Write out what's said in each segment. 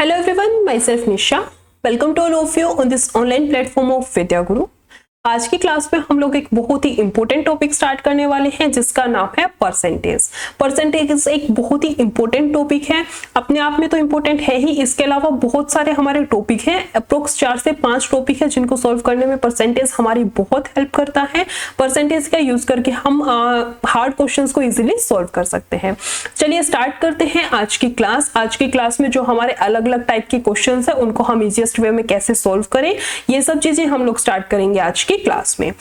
Hello everyone, myself Nisha. Welcome to all of you on this online platform of Vidya Guru. आज की class में हम लोग एक बहुत ही इंपॉर्टेंट टॉपिक स्टार्ट करने वाले हैं जिसका नाम है परसेंटेज। परसेंटेज एक बहुत ही इंपॉर्टेंट टॉपिक है, अपने आप में तो इंपॉर्टेंट है ही, इसके अलावा बहुत सारे हमारे टॉपिक हैं, अप्रोक्स 4 से 5 टॉपिक है जिनको सॉल्व करने में परसेंटेज हमारी बहुत हेल्प करता है। परसेंटेज का यूज करके हम हार्ड क्वेश्चंस को इजीली सॉल्व कर सकते हैं। चलिए स्टार्ट करते हैं आज की क्लास। आज की क्लास में जो हमारे अलग अलग टाइप के क्वेश्चंस है उनको हम इजीएस्ट वे में कैसे सॉल्व करें, ये सब चीजें हम लोग स्टार्ट करेंगे आज की क्लास में।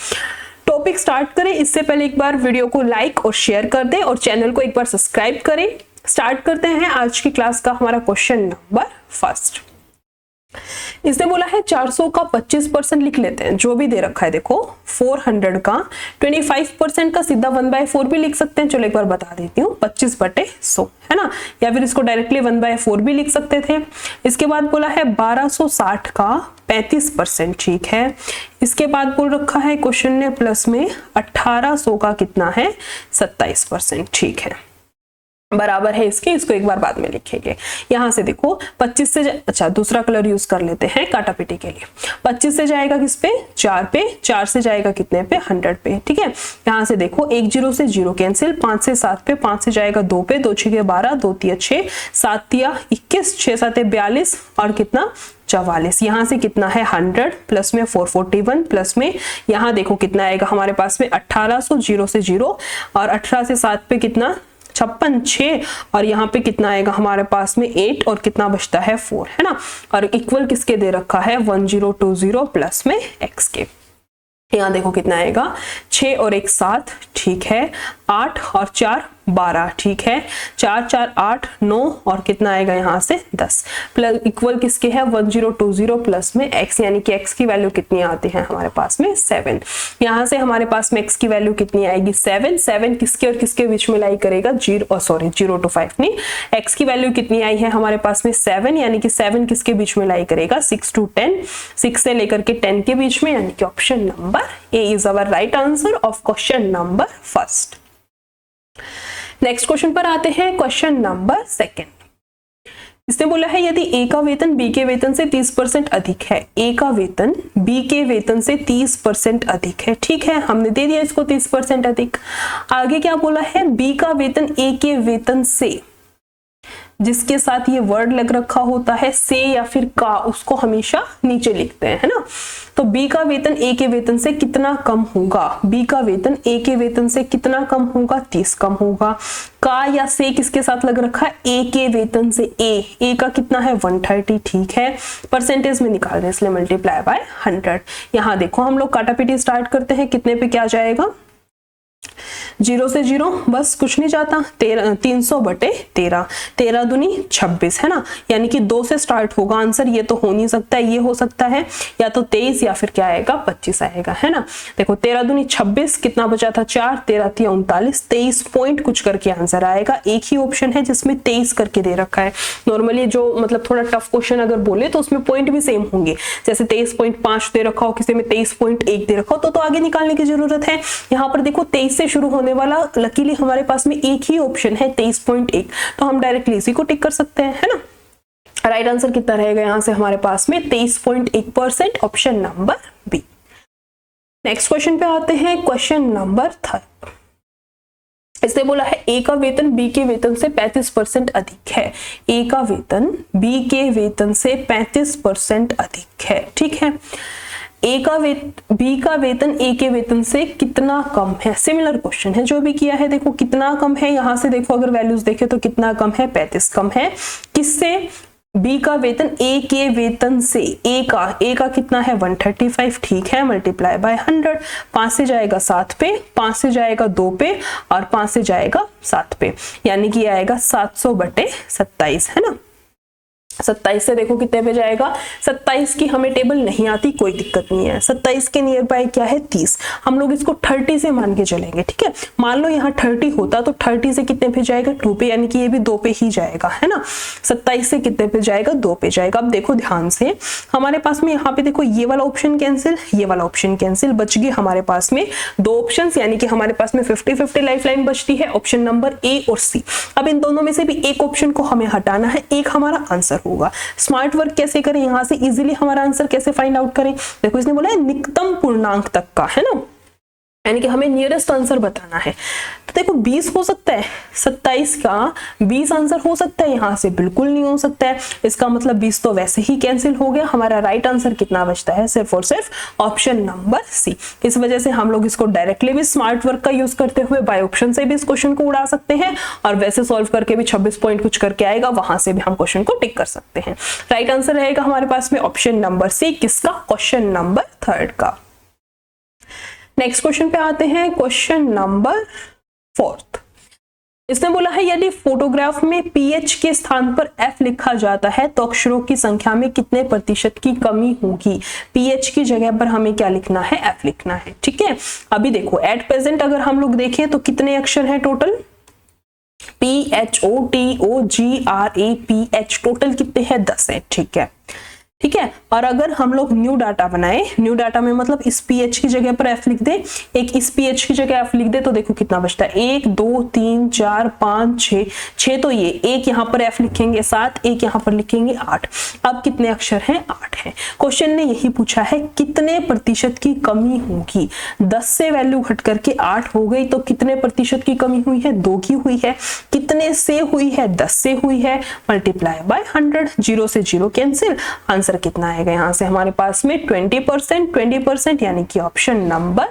टॉपिक स्टार्ट करें इससे पहले एक बार वीडियो को लाइक और शेयर कर दें और चैनल को एक बार सब्सक्राइब करें। स्टार्ट करते हैं आज की क्लास का हमारा क्वेश्चन नंबर फर्स्ट। इसने बोला है 400 का 25% लिख लेते हैं, जो भी दे रखा है देखो 400 का 25% का सीधा 1/4 भी लिख सकते हैं। चलो एक बार बता देती हूँ, 25/100 है ना, या फिर इसको डायरेक्टली 1/4 भी लिख सकते थे। इसके बाद बोला है 1260 का 35%, ठीक है। इसके बाद बोल रखा है क्वेश्चन ने प्लस में 1800 का कितना है 27%, ठीक है, बराबर है इसके। इसको एक बार बाद में लिखेंगे। यहां से देखो 25 से अच्छा दूसरा कलर यूज कर लेते हैं काटापीटी के लिए। 25 से जाएगा किस पे 4 पे, 4 से जाएगा कितने पे 100 पे, ठीक है। यहां से देखो 1 0 से 0 कैंसिल, 5 से 7 पे, 5 से जाएगा 2 पे, 2 6 12, 2 3 6, 7 3 21, 6 7 42 और कितना 44। यहाँ से कितना है 100 प्लस में 441 प्लस में यहाँ देखो कितना आएगा हमारे पास में 1800, 0 से 0 और 18 से 7 पे कितना 56 6 और यहाँ पे कितना आएगा हमारे पास में 8 और कितना बचता है 4, है ना। और इक्वल किसके दे रखा है 1020 प्लस में x के। यहाँ देखो कितना आएगा 6 और 1 7, ठीक है, 8 और 4 12, ठीक है, 4 4 8 9 और कितना आएगा यहाँ से 10 प्लस इक्वल किसके है 1020 प्लस में x, यानी कि x की वैल्यू कितनी आती है हमारे पास में 7। यहाँ से हमारे पास में x की वैल्यू कितनी आएगी 7। 7 किसके और किसके बीच में लाई करेगा 0 to 5 नहीं, x की वैल्यू कितनी आई है हमारे पास में 7, यानी कि 7 किसके बीच में लाई करेगा 6 to 10, 6 से लेकर के 10 के बीच में, यानी कि option number A is our right answer of question number first. Next question पर आते हैं, क्वेश्चन नंबर सेकंड। इसने बोला है यदि ए का वेतन बी के वेतन से 30% अधिक है, ए का वेतन बी के वेतन से 30% अधिक है, ठीक है, हमने दे दिया इसको 30% अधिक। आगे क्या बोला है बी का वेतन ए के वेतन से, जिसके साथ ये वर्ड लग रखा होता है से या फिर का, उसको हमेशा नीचे लिखते हैं, है ना। तो बी का वेतन ए के वेतन से कितना कम होगा, बी का वेतन ए के वेतन से कितना कम होगा 30 कम होगा। का या से किसके साथ लग रखा है ए के वेतन से, ए का कितना है 130, ठीक है, परसेंटेज में निकाल रहे हैं इसलिए मल्टीप्लाई बाय 100। यहाँ देखो हम लोग काटापीटी स्टार्ट करते हैं, कितने पे क्या जाएगा 0 से 0, बस कुछ नहीं जाता, 300/13, 13 दूनी 26, है ना, यानी कि 2 से स्टार्ट होगा आंसर। ये तो हो नहीं सकता, ये हो सकता है या तो 23 या फिर क्या आएगा 25 आएगा, है ना। देखो 13 दूनी 26, कितना बचा था 4, 13 3 39, 23 पॉइंट कुछ करके आंसर आएगा। एक ही ऑप्शन है जिसमें 23 करके दे रखा है। नॉर्मली जो मतलब थोड़ा टफ क्वेश्चन अगर बोले तो उसमें पॉइंट भी सेम होंगे, जैसे 23.5 दे रखा हो, किसी में 23.1 दे रखा हो तो आगे निकालने की जरूरत है। यहाँ पर देखो 23 से शुरू होने वाला लकीली हमारे पास में एक ही ऑप्शन है 23.1, तो हम डायरेक्टली इसी को टिक कर सकते हैं, है ना। राइट आंसर कितना रहेगा यहाँ से हमारे पास में 23.1%, option number B. Next question पे आते हैं, क्वेश्चन नंबर 3। इसने बोला है ए का वेतन बी के वेतन से 35% अधिक है, ए का वेतन बी के वेतन से 35% अधिक है, ठीक है। बी का वेतन ए के वेतन से कितना कम है, सिमिलर क्वेश्चन है जो भी किया है। देखो कितना कम है, यहाँ से देखो अगर वैल्यूज देखे तो कितना कम है 35 कम है, किससे बी का वेतन ए के वेतन से, ए का कितना है 135, ठीक है, मल्टीप्लाई बाय 100। 5 से जाएगा 7 पे, 5 से जाएगा 2 पे और 5 से जाएगा 7 पे, यानी कि आएगा 700/27, है ना। 27 से देखो कितने पे जाएगा, 27 की हमें टेबल नहीं आती, कोई दिक्कत नहीं है। 27 के नियर बाय क्या है 30, हम लोग इसको 30 से मान के चलेंगे, ठीक है। मान लो यहाँ 30 होता तो 30 से कितने पे जाएगा 2 पे, यानी कि ये भी 2 पे ही जाएगा, है ना। 27 से कितने पे जाएगा 2 पे जाएगा। अब देखो ध्यान से हमारे पास में यहाँ पे देखो ये वाला ऑप्शन कैंसिल, ये वाला ऑप्शन कैंसिल, बच गए हमारे पास में 2 ऑप्शन, यानी कि हमारे पास में 50-50 लाइफ लाइन बचती है, ऑप्शन नंबर ए और सी। अब इन दोनों में से भी एक ऑप्शन को हमें हटाना है, एक हमारा आंसर होगा। स्मार्ट वर्क कैसे करें, यहाँ से इजीली हमारा आंसर कैसे फाइंड आउट करें। देखो इसने बोला है निकटतम पूर्णांक तक का, है ना, यानी कि हमें नियरेस्ट आंसर बताना है। तो देखो 20 हो सकता है, 27 का 20 आंसर हो सकता है, यहाँ से बिल्कुल नहीं हो सकता है। इसका मतलब 20 तो वैसे ही कैंसिल हो गया। हमारा राइट आंसर कितना बचता है, सिर्फ और सिर्फ ऑप्शन नंबर सी। इस वजह से हम लोग इसको डायरेक्टली भी स्मार्ट वर्क का यूज करते हुए बाय ऑप्शन से भी इस क्वेश्चन को उड़ा सकते हैं, और वैसे सॉल्व करके भी 26 पॉइंट कुछ करके आएगा, वहां से भी हम क्वेश्चन को टिक कर सकते हैं। राइट आंसर रहेगा हमारे पास में ऑप्शन नंबर सी, किसका, क्वेश्चन नंबर 3 का। नेक्स्ट क्वेश्चन पे आते हैं, क्वेश्चन नंबर 4। इसने बोला है यदि फोटोग्राफ में पीएच के स्थान पर एफ लिखा जाता है तो अक्षरों की संख्या में कितने प्रतिशत की कमी होगी। पीएच की जगह पर हमें क्या लिखना है, एफ लिखना है। ठीक है, अभी देखो एट प्रेजेंट अगर हम लोग देखें तो कितने अक्षर हैं टोटल, PHOTOGRAPH टोटल कितने हैं, 10 है। ठीक है, ठीक है। और अगर हम लोग न्यू डाटा बनाए, न्यू डाटा में मतलब इस पीएच की जगह पर एफ लिख दे, एक इस पीएच की जगह एफ लिख दे, तो देखो कितना बचता है, 1 2 3 4 5 6 6, तो ये एक यहाँ पर एफ लिखेंगे 7, एक यहाँ पर लिखेंगे 8। अब कितने अक्षर हैं, 8 हैं। क्वेश्चन ने यही पूछा है कितने प्रतिशत की कमी होगी। 10 से वैल्यू घट करके 8 हो गई, तो कितने प्रतिशत की कमी हुई है, 2 की हुई है। कितने से हुई है, 10 से हुई है, मल्टीप्लाई बाय 100, 0 से 0 कैंसिल। आंसर कितना आएगा यहाँ से हमारे पास में 20%, यानी कि ऑप्शन नंबर।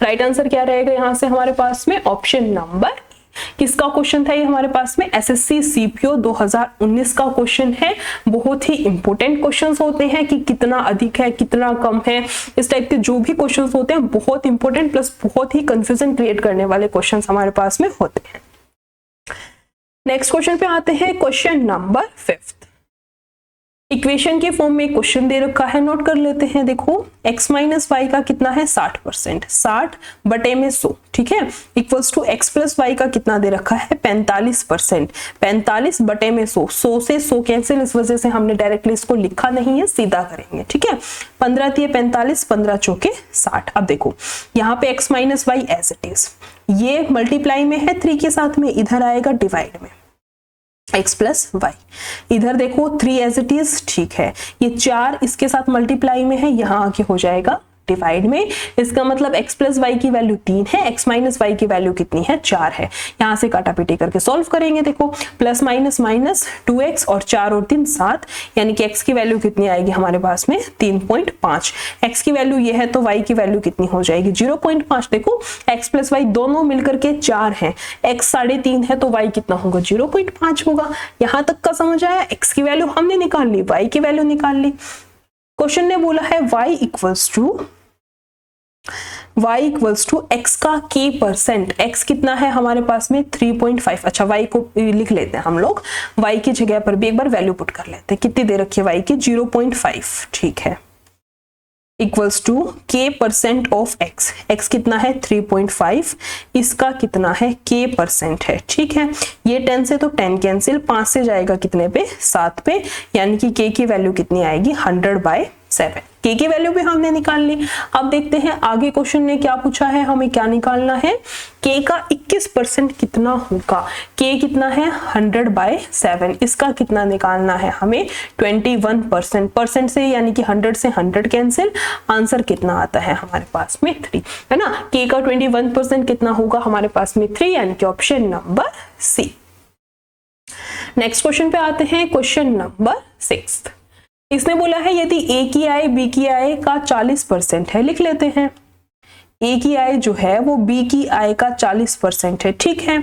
राइट आंसर क्या रहेगा यहाँ से हमारे पास में, ऑप्शन नंबर। किसका क्वेश्चन था ये हमारे पास में, एसएससी सीपीओ 2019 का क्वेश्चन है। बहुत ही इंपॉर्टेंट क्वेश्चंस होते हैं कि कितना अधिक है कितना कम है, इस टाइप के जो भी क्वेश्चंस होते हैं बहुत इंपॉर्टेंट प्लस बहुत ही कंफ्यूजन क्रिएट करने वाले क्वेश्चंस हमारे पास में होते हैं। नेक्स्ट क्वेश्चन पे आते हैं, क्वेश्चन नंबर 5। इक्वेशन के फॉर्म में क्वेश्चन दे रखा है, नोट कर लेते हैं। देखो x माइनस वाई का कितना है, 60%, 60 बटे में 100, ठीक है, equals to x plus Y का कितना दे रखा है, 45%, 45 बटे में 100, 100 से 100 कैंसिल, इस वजह से हमने डायरेक्टली इसको लिखा नहीं है, सीधा करेंगे। ठीक है, 15 दिए 45, 15 चौके 60। अब देखो यहाँ पे x minus Y as it is, ये मल्टीप्लाई में है 3 के साथ में, इधर आएगा डिवाइड में x प्लस वाई। इधर देखो 3 एज इट इज, ठीक है, ये 4 इसके साथ मल्टीप्लाई में है, यहाँ आके हो जाएगा डिवाइड में। इसका मतलब x प्लस वाई की वैल्यू 3 है, x माइनस वाई की वैल्यू कितनी है, 4 है। यहाँ से काटापीटी करके सॉल्व करेंगे। देखो प्लस माइनस माइनस 2x और 4 और 3 7, यानी कि x की वैल्यू कितनी आएगी हमारे पास में 3.5। x की वैल्यू ये है तो y की वैल्यू कितनी हो जाएगी 0.5। देखो x प्लस वाई दोनों मिलकर के 4 है, x 3.5 है तो y कितना होगा 0.5 होगा। यहाँ तक का समझ आया, x की वैल्यू हमने निकाल ली, y की वैल्यू निकाल ली। क्वेश्चन ने बोला है y इक्वल्स टू x का k%, x कितना है हमारे पास में 3.5। अच्छा y को लिख लेते हैं हम लोग, y की जगह पर भी एक बार वैल्यू पुट कर लेते हैं, कितनी दे रखी है y की 0.5, ठीक है, equals to k% of x, x कितना है 3.5, इसका कितना है k% है, ठीक है। ये 10 से तो 10 कैंसिल, 5 से जाएगा कितने पे 7 पे, यानी कि k की वैल्यू कितनी आएगी 100/7। k की वैल्यू भी हमने निकाल ली। अब देखते हैं आगे क्वेश्चन ने क्या पूछा है, हमें क्या निकालना है, k का 21% कितना होगा। k कितना है 100/7, इसका कितना निकालना है हमें 21%, परसेंट से यानी कि 100 से 100 कैंसिल, आंसर कितना आता है हमारे पास में 3, है ना। k का 21% कितना होगा हमारे पास में 3, यानी कि option number C. Next question पे आते हैं, क्वेश्चन नंबर 6। इसने बोला है यदि a की आय b की आय का 40% है, लिख लेते हैं, a की आय जो है वो b की आय का 40% है, ठीक है,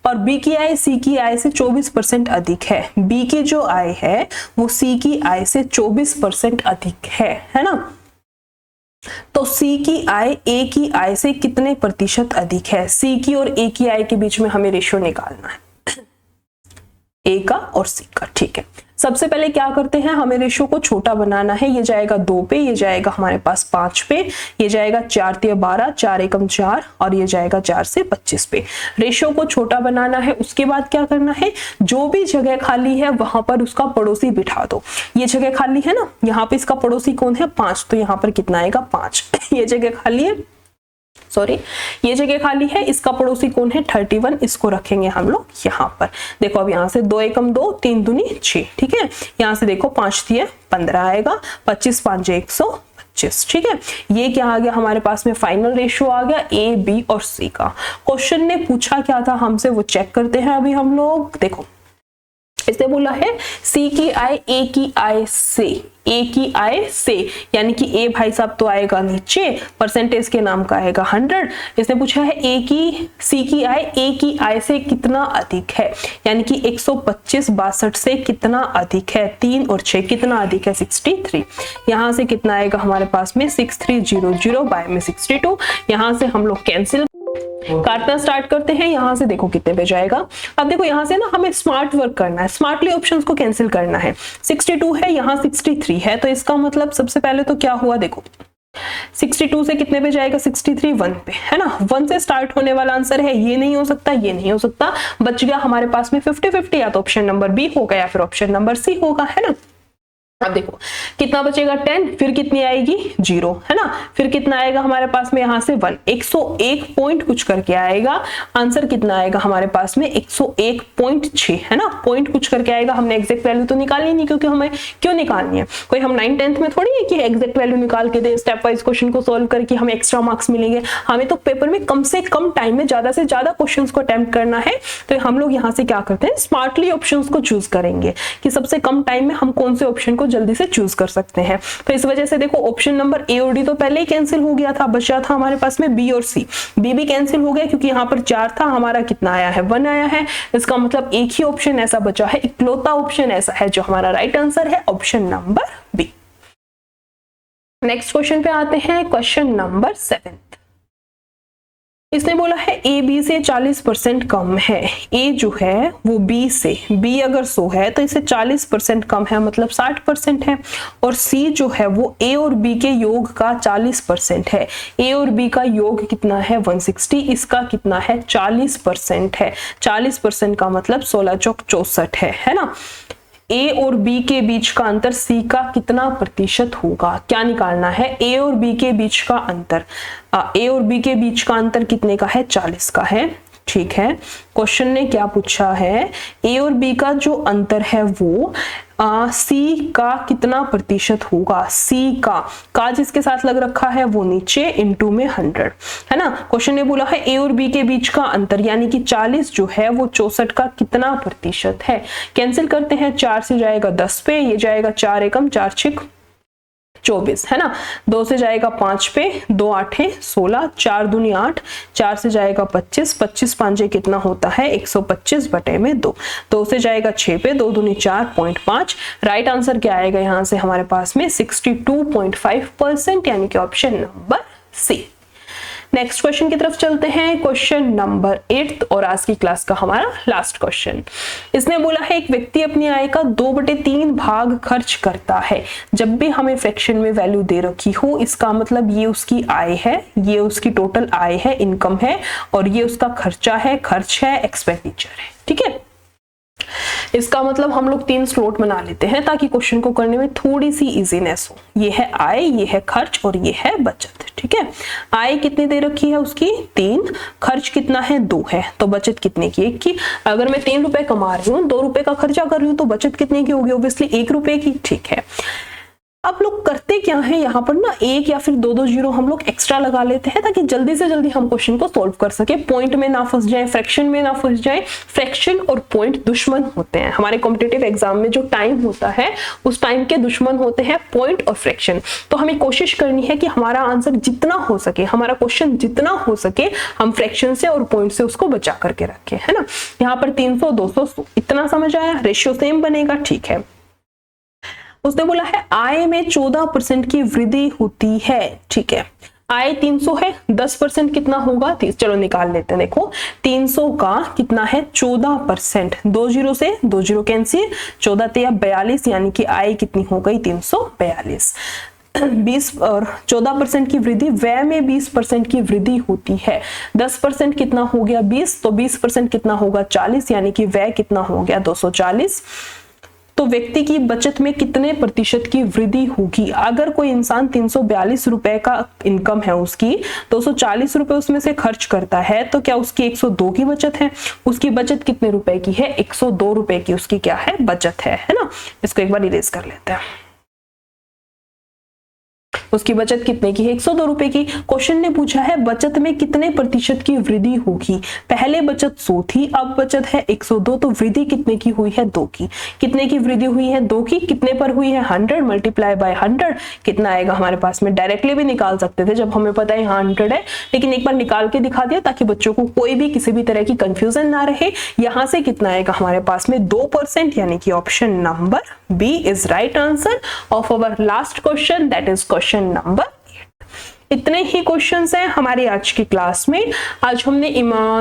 और b की आय c की आय से 24% अधिक है। b की जो आय है वो c की आय से 24% अधिक है ना। तो c की आय a की आय से कितने प्रतिशत अधिक है। c की और a की आय के बीच में हमें रेशियो निकालना है, a का और c का, ठीक है। सबसे पहले क्या करते हैं, हमें रेशियो को छोटा बनाना है। ये जाएगा 2 पे, ये जाएगा हमारे पास 5 पे, ये जाएगा 4 × 12, 4 × 4, और ये जाएगा 4 से 25 पे। रेशियो को छोटा बनाना है। उसके बाद क्या करना है, जो भी जगह खाली है वहां पर उसका पड़ोसी बिठा दो। ये जगह खाली है ना, यहाँ पे इसका पड़ोसी कौन है 5, तो यहाँ पर कितना आएगा 5। ये जगह खाली है, सॉरी, ये जगह खाली है, इसका पड़ोसी कौन है 31, इसको रखेंगे हम लोग यहाँ पर। देखो अब यहाँ से 2 एकम 2, 3 दूनी 6, ठीक है। यहाँ से देखो 5 दिए 15 आएगा, 25 5 125, ठीक है। ये क्या आ गया हमारे पास में, फाइनल रेशियो आ गया ए बी और सी का। क्वेश्चन ने पूछा क्या था हमसे वो चेक करते हैं अभी हम लोग। देखो इसने बोला है सी की आय ए की आय से, ए की आय से, यानी कि ए भाई साहब तो आएगा नीचे, परसेंटेज के नाम का आएगा 100। इसने पूछा है ए की सी की आय ए की आय से कितना अधिक है, यानी कि 125 62 से कितना अधिक है, 3 और 6 कितना अधिक है 63। यहाँ से कितना आएगा हमारे पास में 6300 बाय में 62। यहाँ से हम लोग कैंसिल काटना स्टार्ट करते हैं। यहाँ से देखो कितने पे जाएगा। अब देखो यहाँ से ना हमें स्मार्ट वर्क करना है, स्मार्टली ऑप्शंस को कैंसिल करना है। 62 है, यहाँ 63 है, तो इसका मतलब सबसे पहले तो क्या हुआ, देखो 62 से कितने पे जाएगा 63, 1 पे, है ना। 1 से स्टार्ट होने वाला आंसर है, ये नहीं हो सकता, ये नहीं हो सकता, बच गया हमारे पास में 50-50, या तो ऑप्शन नंबर बी होगा या फिर ऑप्शन नंबर सी होगा, है ना। अब देखो कितना बचेगा 10, फिर कितनी आएगी 0, है ना, फिर कितना आएगा हमारे पास में यहाँ से 1, 101 पॉइंट कुछ करके आएगा। आंसर कितना आएगा हमारे पास में 101.6, है ना, पॉइंट कुछ करके आएगा। हमने एग्जैक्ट वैल्यू तो निकाली नहीं, क्योंकि हमें क्यों निकालनी है, कोई हम 9th-10th में थोड़ी है कि एग्जैक्ट वैल्यू निकाल के दे, स्टेप वाइज क्वेश्चन को सोल्व करके हमें एक्स्ट्रा मार्क्स मिलेंगे। हमें तो पेपर में कम से कम टाइम में ज्यादा से ज्यादा क्वेश्चन को अटेम्प्ट करना है। तो हम लोग यहाँ से क्या करते हैं, स्मार्टली ऑप्शन को चूज करेंगे कि सबसे कम टाइम में हम कौन से ऑप्शन को जल्दी से चूज कर सकते हैं। तो इस वजह से देखो ऑप्शन नंबर ए और डी तो पहले ही कैंसिल हो गया था, बचा था हमारे पास में बी और सी। बी भी कैंसिल हो गया क्योंकि यहाँ पर 4 था, हमारा कितना आया है 1 आया है। इसका मतलब एक ही ऑप्शन ऐसा बचा है, इकलौता ऑप्शन ऐसा है जो हमारा राइट आंसर है, option number B. Next question पे आते हैं, क्वेश्चन नंबर 7। इसने बोला है ए बी से 40% कम है। ए जो है वो बी से, बी अगर 100 है तो इसे 40% कम है, मतलब 60% है। और सी जो है वो ए और बी के योग का 40% है। ए और बी का योग कितना है 160, इसका कितना है 40% है। 40% का मतलब 16 चौक 64 है ना। ए और बी के बीच का अंतर सी का कितना प्रतिशत होगा, क्या निकालना है। ए और बी के बीच का अंतर, ए और बी के बीच का अंतर कितने का है 40 का है, ठीक है। क्वेश्चन ने क्या पूछा है, ए और बी का जो अंतर है वो सी का कितना प्रतिशत होगा। सी का जिसके साथ लग रखा है वो नीचे इनटू में 100, है ना। क्वेश्चन ने बोला है ए और बी के बीच का अंतर यानी कि 40 जो है वो 64 का कितना प्रतिशत है। कैंसिल करते हैं, 4 से जाएगा 10 पे, ये जाएगा 4 एकम 4 6 24, है ना। 2 से जाएगा 5 पे, 2 8 16, 4 दूनी 8, 4 से जाएगा 25, 25 5 कितना होता है 125 बटे में 2। 2 से जाएगा 6 पे, 2 दूनी 4.5। राइट आंसर क्या आएगा यहाँ से हमारे पास में 62.5%, यानी कि option number C. Next question की तरफ चलते हैं, क्वेश्चन नंबर 8 और आज की क्लास का हमारा लास्ट क्वेश्चन। इसने बोला है एक व्यक्ति अपनी आय का 2/3 भाग खर्च करता है। जब भी हमें फ्रैक्शन में वैल्यू दे रखी हो, इसका मतलब ये उसकी आय है, ये उसकी टोटल आय है, इनकम है, और ये उसका खर्चा है, खर्च है, एक्सपेंडिचर है, ठीक है। इसका मतलब हम लोग 3 स्लॉट बना लेते हैं ताकि क्वेश्चन को करने में थोड़ी सी इजीनेस हो। ये है आय, ये है खर्च और ये है बचत, ठीक है। आय कितनी दे रखी है उसकी 3, खर्च कितना है 2 है, तो बचत कितने की 1 की। अगर मैं 3 रुपए कमा रही हूँ, 2 रुपए का खर्चा कर रही हूँ, तो बचत कितने की होगी, ऑब्वियसली 1 रुपए की, ठीक है। अब लोग करते क्या है, यहाँ पर ना 1 या फिर 2 जीरो हम लोग एक्स्ट्रा लगा लेते हैं ताकि जल्दी से जल्दी हम क्वेश्चन को सॉल्व कर सके, पॉइंट में ना फंस जाए, फ्रैक्शन में ना फंस जाए। फ्रैक्शन और पॉइंट दुश्मन होते हैं हमारे कॉम्पिटिटिव एग्जाम में। जो टाइम होता है उस टाइम के दुश्मन होते हैं पॉइंट और फ्रैक्शन। तो हमें कोशिश करनी है कि हमारा आंसर जितना हो सके, हमारा क्वेश्चन जितना हो सके, हम फ्रैक्शन से और पॉइंट से उसको बचा करके रखें, है ना। यहाँ पर 300 200 इतना समझ आया, रेशियो सेम बनेगा, ठीक है। उसने बोला है आय में 14% की वृद्धि होती है, ठीक है। आय 300 है, 10% कितना होगा 30, चलो निकाल लेते हैं। देखो 300 का कितना है 14%, 2 जीरो से 2 जीरो कैंसिल, 14 या 42, यानी कि आय कितनी हो गई 342। 20 और 14% की वृद्धि, व्यय में 20% की वृद्धि होती है। 10% कितना हो गया 20, तो 20% कितना होगा 40, यानी कि व्यय कितना हो गया 240। तो व्यक्ति की बचत में कितने प्रतिशत की वृद्धि होगी। अगर कोई इंसान 342 रुपए का इनकम है उसकी, 240 रुपए उसमें से खर्च करता है, तो क्या उसकी 102 की बचत है? उसकी बचत कितने रुपए की है? 102 रुपए की उसकी क्या है? बचत है ना। इसको एक बार इरेज कर लेते हैं। उसकी बचत कितने की है? 102 रुपए की। क्वेश्चन ने पूछा है बचत में कितने प्रतिशत की वृद्धि होगी। पहले बचत 100 थी, अब बचत है 102, तो वृद्धि कितने की हुई है? 2 की। कितने की वृद्धि हुई है? 2 की। कितने पर हुई है? 100 मल्टीप्लाई बाय 100 कितना आएगा हमारे पास में? डायरेक्टली भी निकाल सकते थे जब हमें पता है 100 है, लेकिन एक बार निकाल के दिखा दिया ताकि बच्चों को कोई भी किसी भी तरह की कंफ्यूजन ना रहे। यहां से कितना आएगा हमारे पास में? 2%, यानी कि option number B is right answer of our last question, that is question number 8। इतने ही क्वेश्चंस हैं हमारी आज की क्लास में। आज हमने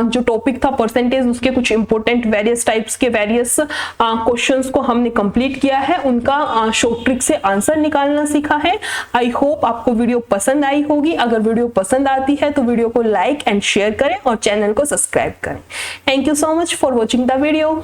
जो टॉपिक था परसेंटेज, उसके कुछ इंपॉर्टेंट वेरियस टाइप्स के वेरियस क्वेश्चंस को हमने कंप्लीट किया है, उनका शॉर्ट ट्रिक से आंसर निकालना सीखा है। आई होप आपको वीडियो पसंद आई होगी। अगर वीडियो पसंद आती है तो वीडियो को लाइक एंड शेयर करें और चैनल को सब्सक्राइब करें। Thank you so much for watching the video.